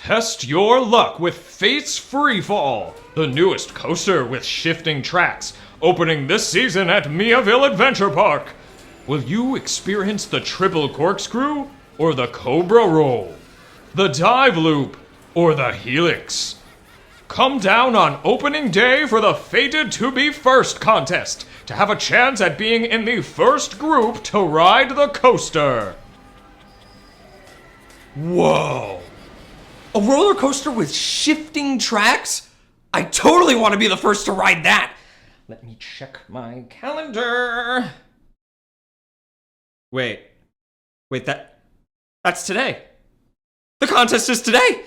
Test your luck with Fate's Freefall, the newest coaster with shifting tracks, opening this season at Miaville Adventure Park. Will you experience the triple corkscrew, or the cobra roll, the dive loop, or the helix? Come down on opening day for the Fated to Be First contest to have a chance at being in the first group to ride the coaster. Whoa! A roller coaster with shifting tracks? I totally want to be the first to ride that. Let me check my calendar. Wait, that's today. The contest is today.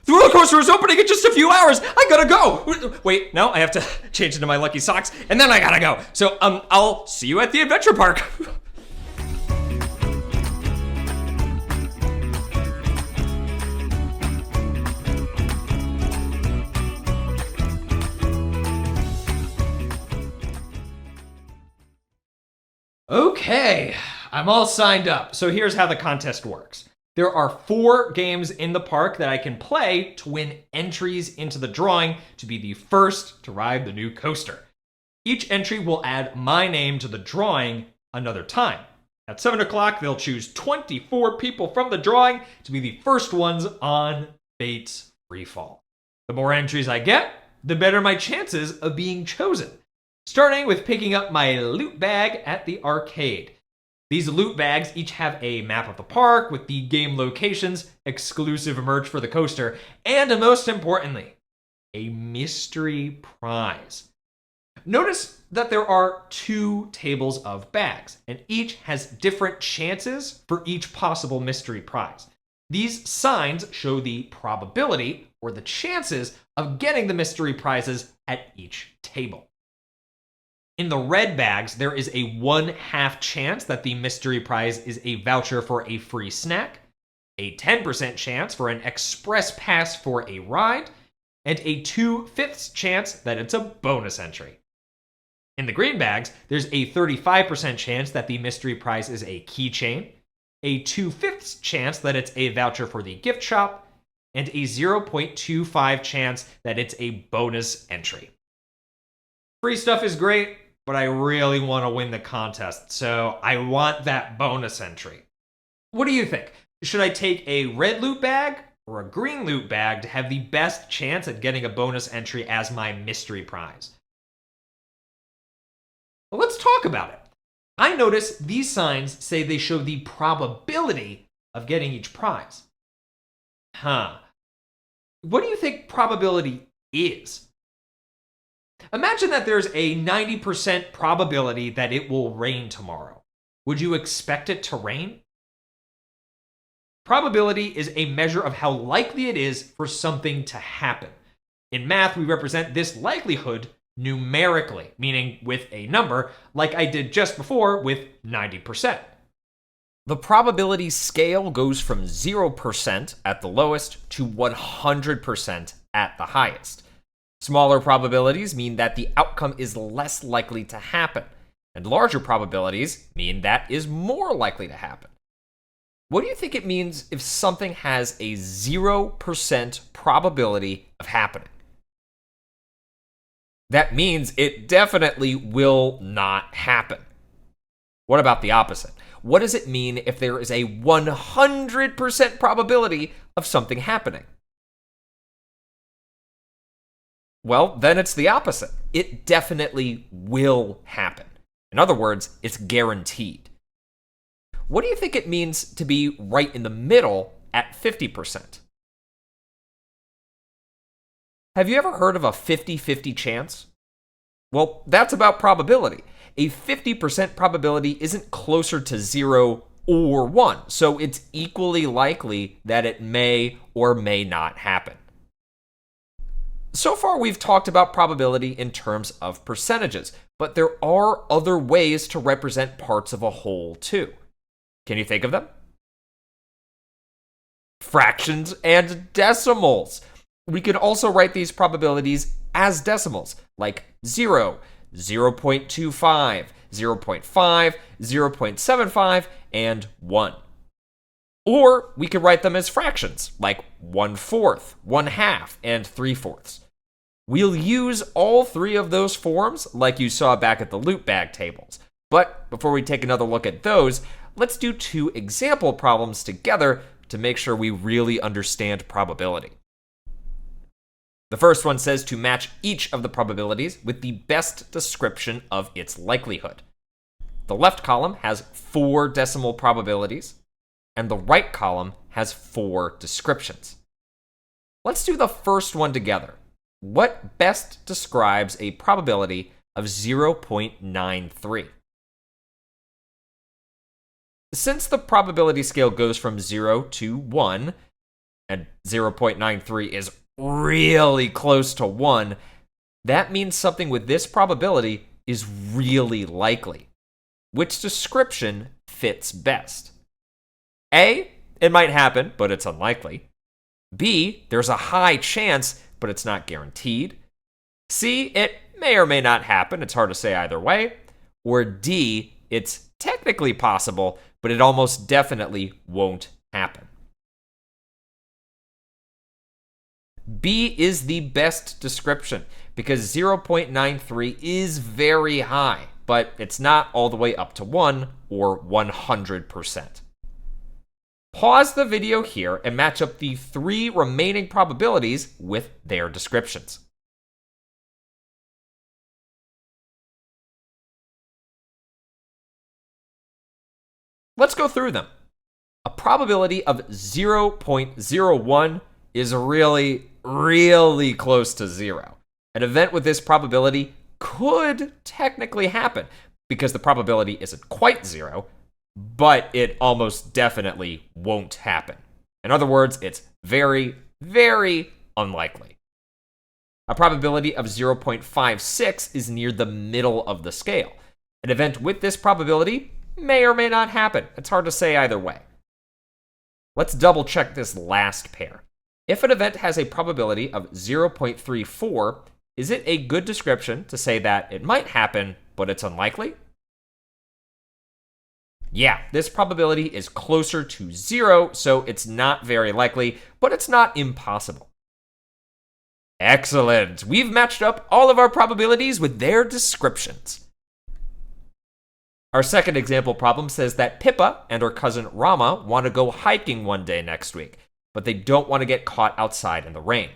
The roller coaster is opening in just a few hours. I gotta go. Wait, no, I have to change into my lucky socks, and then I gotta go. So, I'll see you at the adventure park. Okay, I'm all signed up. So here's how the contest works. There are 4 games in the park that I can play to win entries into the drawing to be the first to ride the new coaster. Each entry will add my name to the drawing another time. At 7 o'clock, they'll choose 24 people from the drawing to be the first ones on Fate's Freefall. The more entries I get, the better my chances of being chosen. Starting with picking up my loot bag at the arcade. These loot bags each have a map of the park with the game locations, exclusive merch for the coaster, and most importantly, a mystery prize. Notice that there are 2 tables of bags, and each has different chances for each possible mystery prize. These signs show the probability, or the chances, of getting the mystery prizes at each table. In the red bags, there is a 1/2 chance that the mystery prize is a voucher for a free snack, a 10% chance for an express pass for a ride, and a 2/5 chance that it's a bonus entry. In the green bags, there's a 35% chance that the mystery prize is a keychain, a 2/5 chance that it's a voucher for the gift shop, and a 0.25 chance that it's a bonus entry. Free stuff is great, but I really want to win the contest, so I want that bonus entry. What do you think? Should I take a red loot bag or a green loot bag to have the best chance at getting a bonus entry as my mystery prize? Well, let's talk about it. I notice these signs say they show the probability of getting each prize. What do you think probability is? Imagine that there's a 90% probability that it will rain tomorrow. Would you expect it to rain? Probability is a measure of how likely it is for something to happen. In math, we represent this likelihood numerically, meaning with a number, like I did just before with 90%. The probability scale goes from 0% at the lowest to 100% at the highest. Smaller probabilities mean that the outcome is less likely to happen, and larger probabilities mean that is more likely to happen. What do you think it means if something has a 0% probability of happening? That means it definitely will not happen. What about the opposite? What does it mean if there is a 100% probability of something happening? Well, then it's the opposite. It definitely will happen. In other words, it's guaranteed. What do you think it means to be right in the middle at 50%? Have you ever heard of a 50-50 chance? Well, that's about probability. A 50% probability isn't closer to 0 or 1, so it's equally likely that it may or may not happen. So far, we've talked about probability in terms of percentages, but there are other ways to represent parts of a whole, too. Can you think of them? Fractions and decimals. We could also write these probabilities as decimals, like 0, 0.25, 0.5, 0.75, and 1. Or we could write them as fractions, like 1/4, 1/2, and 3/4. We'll use all three of those forms like you saw back at the loot bag tables. But before we take another look at those, let's do two example problems together to make sure we really understand probability. The first one says to match each of the probabilities with the best description of its likelihood. The left column has 4 decimal probabilities, and the right column has 4 descriptions. Let's do the first one together. What best describes a probability of 0.93? Since the probability scale goes from 0 to 1, and 0.93 is really close to 1, that means something with this probability is really likely. Which description fits best? A, it might happen, but it's unlikely. B, there's a high chance, but it's not guaranteed. C, it may or may not happen, it's hard to say either way. Or D, it's technically possible, but it almost definitely won't happen. B is the best description because 0.93 is very high, but it's not all the way up to 1 or 100%. Pause the video here and match up the 3 remaining probabilities with their descriptions. Let's go through them. A probability of 0.01 is really close to 0. An event with this probability could technically happen because the probability isn't quite 0, but it almost definitely won't happen. In other words, it's very unlikely. A probability of 0.56 is near the middle of the scale. An event with this probability may or may not happen. It's hard to say either way. Let's double check this last pair. If an event has a probability of 0.34, is it a good description to say that it might happen, but it's unlikely? Yeah, this probability is closer to 0, so it's not very likely, but it's not impossible. Excellent! We've matched up all of our probabilities with their descriptions. Our second example problem says that Pippa and her cousin Rama want to go hiking one day next week, but they don't want to get caught outside in the rain.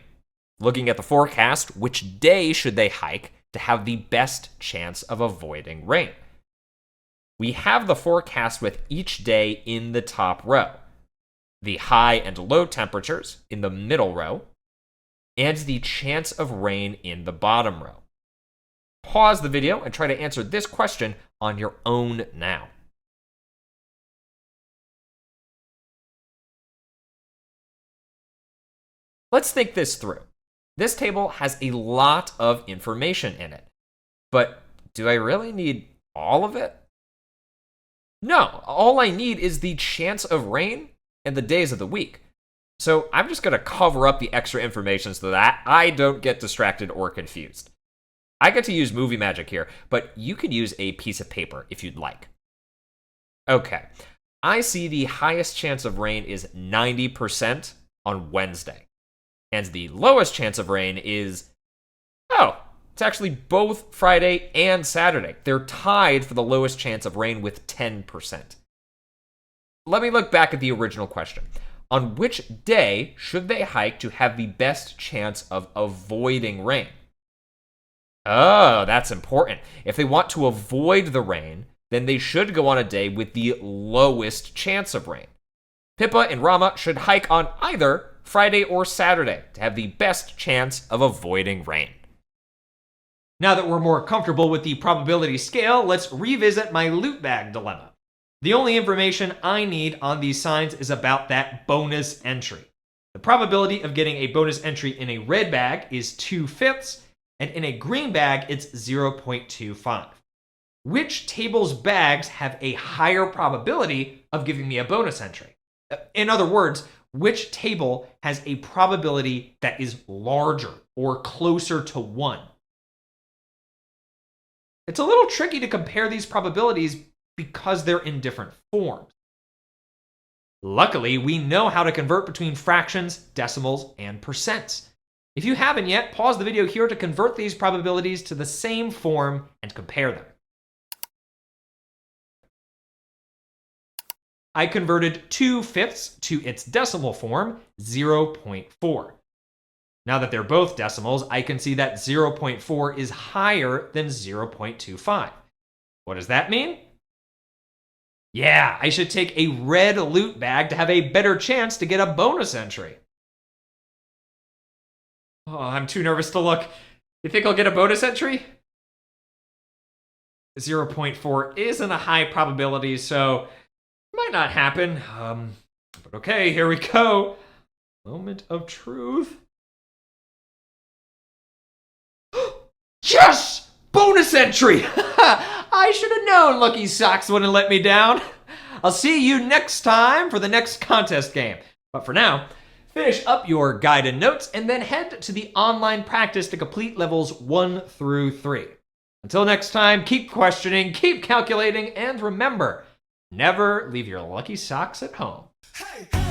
Looking at the forecast, which day should they hike to have the best chance of avoiding rain? We have the forecast with each day in the top row, the high and low temperatures in the middle row, and the chance of rain in the bottom row. Pause the video and try to answer this question on your own now. Let's think this through. This table has a lot of information in it, but do I really need all of it? No, all I need is the chance of rain and the days of the week. So I'm just going to cover up the extra information so that I don't get distracted or confused. I get to use movie magic here, but you could use a piece of paper if you'd like. Okay, I see the highest chance of rain is 90% on Wednesday. And the lowest chance of rain is, it's actually both Friday and Saturday. They're tied for the lowest chance of rain with 10%. Let me look back at the original question. On which day should they hike to have the best chance of avoiding rain? Oh, that's important. If they want to avoid the rain, then they should go on a day with the lowest chance of rain. Pippa and Rama should hike on either Friday or Saturday to have the best chance of avoiding rain. Now that we're more comfortable with the probability scale, let's revisit my loot bag dilemma. The only information I need on these signs is about that bonus entry. The probability of getting a bonus entry in a red bag is 2/5, and in a green bag, it's 0.25. Which table's bags have a higher probability of giving me a bonus entry? In other words, which table has a probability that is larger or closer to 1? It's a little tricky to compare these probabilities because they're in different forms. Luckily, we know how to convert between fractions, decimals, and percents. If you haven't yet, pause the video here to convert these probabilities to the same form and compare them. I converted 2/5 to its decimal form, 0.4. Now that they're both decimals, I can see that 0.4 is higher than 0.25. What does that mean? Yeah, I should take a red loot bag to have a better chance to get a bonus entry. Oh, I'm too nervous to look. You think I'll get a bonus entry? 0.4 isn't a high probability, so might not happen. But okay, here we go. Moment of truth. Yes! Bonus entry! I should have known Lucky Socks wouldn't let me down. I'll see you next time for the next contest game. But for now, finish up your guide and notes and then head to the online practice to complete levels 1 through 3. Until next time, keep questioning, keep calculating, and remember, never leave your lucky socks at home. Hey!